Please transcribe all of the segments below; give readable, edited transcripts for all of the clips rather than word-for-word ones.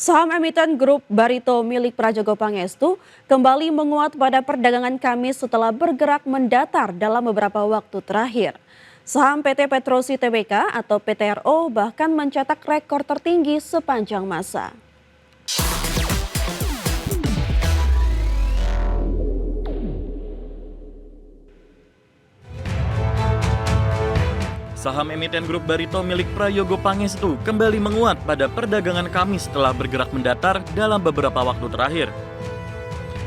Saham emiten grup Barito milik Prajogo Pangestu kembali menguat pada perdagangan Kamis setelah bergerak mendatar dalam beberapa waktu terakhir. Saham PT Petrosi Tbk atau PTRO bahkan mencetak rekor tertinggi sepanjang masa. Saham emiten grup Barito milik Prajogo Pangestu kembali menguat pada perdagangan Kamis setelah bergerak mendatar dalam beberapa waktu terakhir.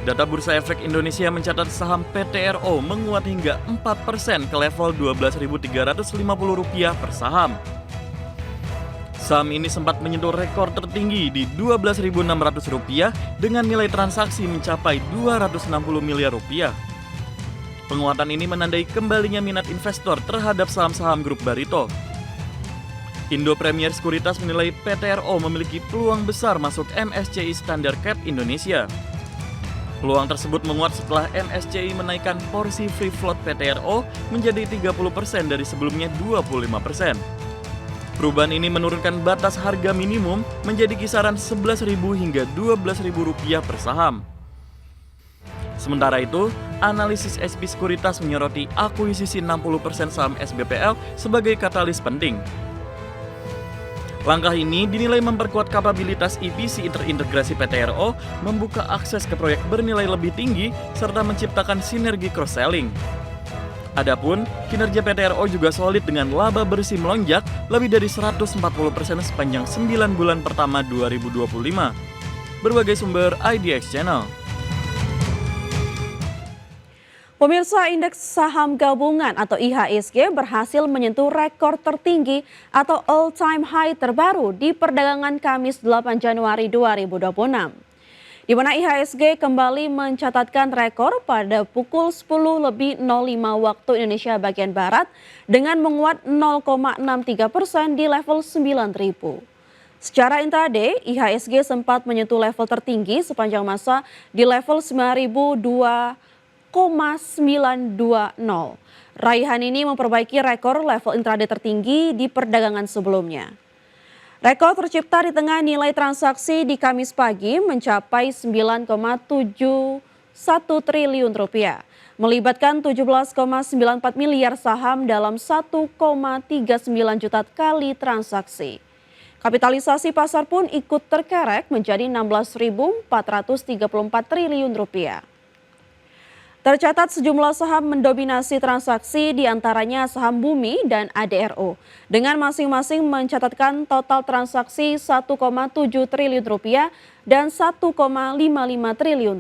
Data Bursa Efek Indonesia mencatat saham PTRO menguat hingga 4% ke level Rp12.350 per saham. Saham ini sempat menyentuh rekor tertinggi di Rp12.600 dengan nilai transaksi mencapai Rp260 miliar. Penguatan ini menandai kembalinya minat investor terhadap saham-saham grup Barito. Indo Premier Sekuritas menilai PTRO memiliki peluang besar masuk MSCI Standard Cap Indonesia. Peluang tersebut menguat setelah MSCI menaikkan porsi free float PTRO menjadi 30% dari sebelumnya 25%. Perubahan ini menurunkan batas harga minimum menjadi kisaran Rp11.000 hingga Rp12.000 per saham. Sementara itu, analisis SP Sekuritas menyoroti akuisisi 60% saham SBPL sebagai katalis penting. Langkah ini dinilai memperkuat kapabilitas EPC terintegrasi PTRO, membuka akses ke proyek bernilai lebih tinggi, serta menciptakan sinergi cross-selling. Adapun, kinerja PTRO juga solid dengan laba bersih melonjak lebih dari 140% sepanjang 9 bulan pertama 2025. Berbagai sumber IDX Channel. Pemirsa, indeks saham gabungan atau IHSG berhasil menyentuh rekor tertinggi atau all-time high terbaru di perdagangan Kamis 8 Januari 2026. Di mana IHSG kembali mencatatkan rekor pada pukul 10.05 waktu Indonesia bagian Barat dengan menguat 0,63% di level 9.000. Secara intraday, IHSG sempat menyentuh level tertinggi sepanjang masa di level 9.002,920. Raihan ini memperbaiki rekor level intraday tertinggi di perdagangan sebelumnya. Rekor tercipta di tengah nilai transaksi di Kamis pagi mencapai Rp9,71 triliun, melibatkan 17,94 miliar saham dalam 1,39 juta kali transaksi. Kapitalisasi pasar pun ikut terkerek menjadi Rp16.434 triliun. Tercatat sejumlah saham mendominasi transaksi, diantaranya saham Bumi dan ADRO, dengan masing-masing mencatatkan total transaksi Rp1,7 triliun dan Rp1,55 triliun.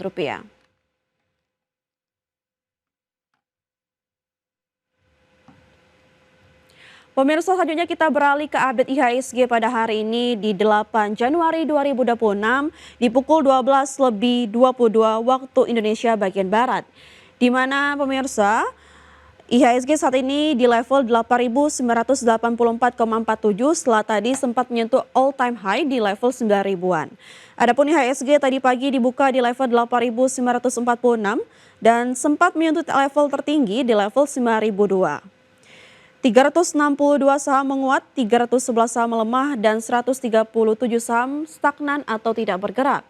Pemirsa, selanjutnya kita beralih ke update IHSG pada hari ini di 8 Januari 2026 di pukul 12.22 waktu Indonesia bagian Barat. Di mana pemirsa, IHSG saat ini di level 8.984,47 setelah tadi sempat menyentuh all time high di level 9.000-an. Adapun IHSG tadi pagi dibuka di level 8.946 dan sempat menyentuh level tertinggi di level 9.002. 362 saham menguat, 311 saham melemah, dan 137 saham stagnan atau tidak bergerak.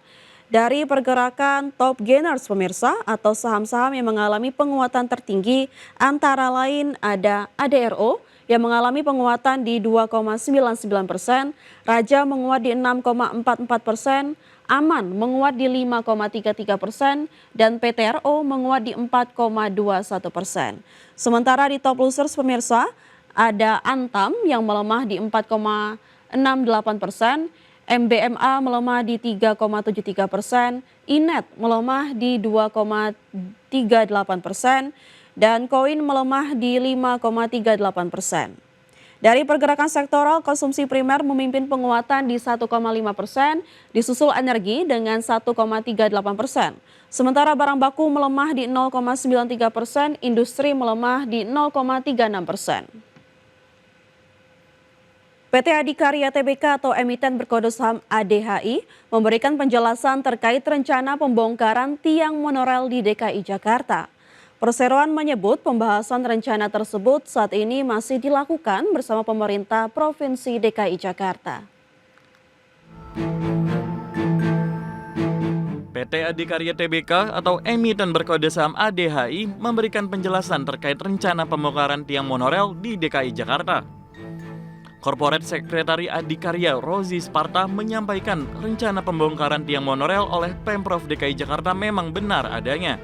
Dari pergerakan top gainers pemirsa atau saham-saham yang mengalami penguatan tertinggi antara lain ada ADRO yang mengalami penguatan di 2,99%, Raja menguat di 6,44%, Aman menguat di 5,33%, dan PTRO menguat di 4,21%. Sementara di top losers pemirsa, ada Antam yang melemah di 4,68%, MBMA melemah di 3,73%, Inet melemah di 2,38%, dan Koin melemah di 5,38%. Dari pergerakan sektoral, konsumsi primer memimpin penguatan di 1,5%, disusul energi dengan 1,38%. Sementara barang baku melemah di 0,93%, industri melemah di 0,36%. PT Adikarya Tbk atau emiten berkode saham ADHI memberikan penjelasan terkait rencana pembongkaran tiang monorel di DKI Jakarta. Perseroan menyebut pembahasan rencana tersebut saat ini masih dilakukan bersama pemerintah Provinsi DKI Jakarta. PT Adikarya Tbk atau emiten berkode saham ADHI memberikan penjelasan terkait rencana pembongkaran tiang monorel di DKI Jakarta. Corporate Secretary Adikarya Rozi Sparta menyampaikan rencana pembongkaran tiang monorel oleh Pemprov DKI Jakarta memang benar adanya.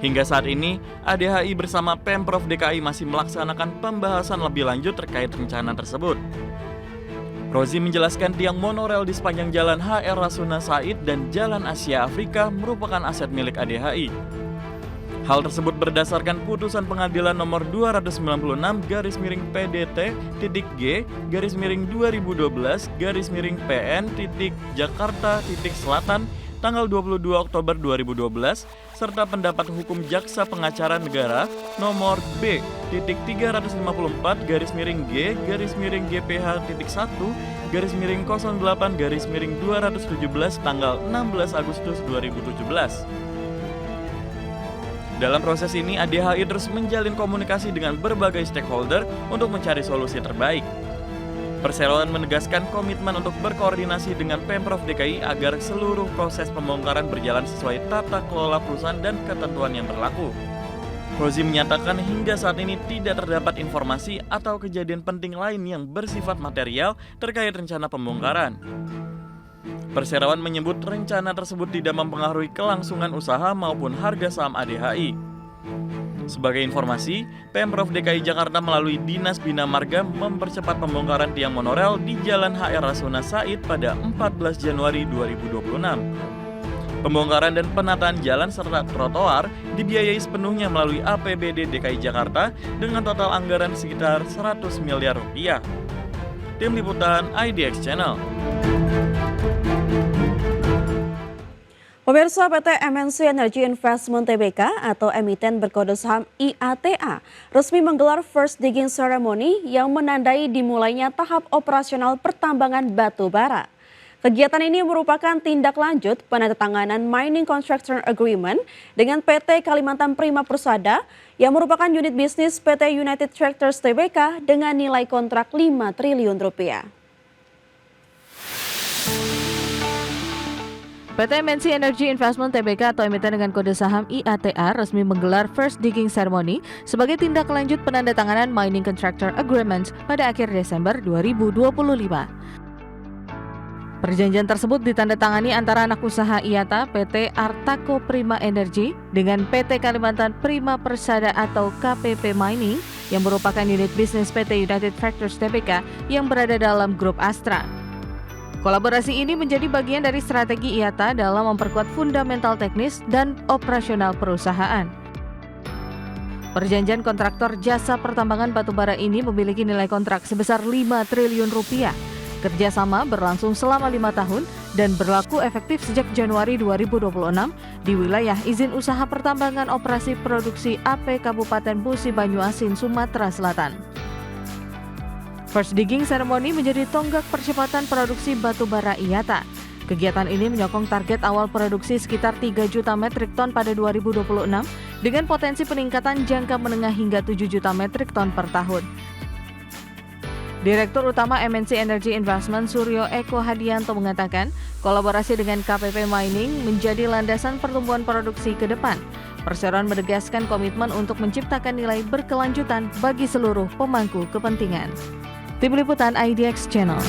Hingga saat ini, ADHI bersama Pemprov DKI masih melaksanakan pembahasan lebih lanjut terkait rencana tersebut. Rozi menjelaskan tiang monorel di sepanjang Jalan HR Rasuna Said dan Jalan Asia Afrika merupakan aset milik ADHI. Hal tersebut berdasarkan putusan pengadilan nomor 296/2012/PN.G/PN.Jakarta.Selatan tanggal 22 Oktober 2012 serta pendapat hukum Jaksa Pengacara Negara nomor B.3-50.4/GPH.1/08/217 tanggal 16 Agustus 2017. Dalam proses ini, ADHI terus menjalin komunikasi dengan berbagai stakeholder untuk mencari solusi terbaik. Perseroan menegaskan komitmen untuk berkoordinasi dengan Pemprov DKI agar seluruh proses pembongkaran berjalan sesuai tata kelola perusahaan dan ketentuan yang berlaku. Rozi menyatakan hingga saat ini tidak terdapat informasi atau kejadian penting lain yang bersifat material terkait rencana pembongkaran. Perseroan menyebut rencana tersebut tidak mempengaruhi kelangsungan usaha maupun harga saham ADHI. Sebagai informasi, Pemprov DKI Jakarta melalui Dinas Bina Marga mempercepat pembongkaran tiang monorel di Jalan HR Rasuna Said pada 14 Januari 2026. Pembongkaran dan penataan jalan serta trotoar dibiayai sepenuhnya melalui APBD DKI Jakarta dengan total anggaran sekitar 100 miliar rupiah. Tim Liputan IDX Channel. Pemirsa, PT MNC Energy Investment Tbk atau emiten berkode saham IATA resmi menggelar first digging ceremony yang menandai dimulainya tahap operasional pertambangan batu bara. Kegiatan ini merupakan tindak lanjut penandatanganan Mining Contractor Agreement dengan PT Kalimantan Prima Persada yang merupakan unit bisnis PT United Tractors Tbk dengan nilai kontrak 5 triliun rupiah. PT MNC Energy Investment Tbk atau emiten dengan kode saham IATA resmi menggelar first digging ceremony sebagai tindak lanjut penandatanganan Mining Contractor Agreement pada akhir Desember 2025. Perjanjian tersebut ditandatangani antara anak usaha IATA PT Artaco Prima Energy dengan PT Kalimantan Prima Persada atau KPP Mining yang merupakan unit bisnis PT United Tractors Tbk yang berada dalam grup Astra. Kolaborasi ini menjadi bagian dari strategi IATA dalam memperkuat fundamental teknis dan operasional perusahaan. Perjanjian kontraktor jasa pertambangan batubara ini memiliki nilai kontrak sebesar 5 triliun rupiah. Kerjasama berlangsung selama 5 tahun dan berlaku efektif sejak Januari 2026 di wilayah izin usaha pertambangan operasi produksi AP Kabupaten Musi Banyuasin, Sumatera Selatan. First digging ceremony menjadi tonggak percepatan produksi batubara IATA. Kegiatan ini menyokong target awal produksi sekitar 3 juta metrik ton pada 2026 dengan potensi peningkatan jangka menengah hingga 7 juta metrik ton per tahun. Direktur Utama MNC Energy Investment Suryo Eko Hadianto mengatakan, kolaborasi dengan KPP Mining menjadi landasan pertumbuhan produksi ke depan. Perseroan menegaskan komitmen untuk menciptakan nilai berkelanjutan bagi seluruh pemangku kepentingan. Tim Liputan IDX Channel.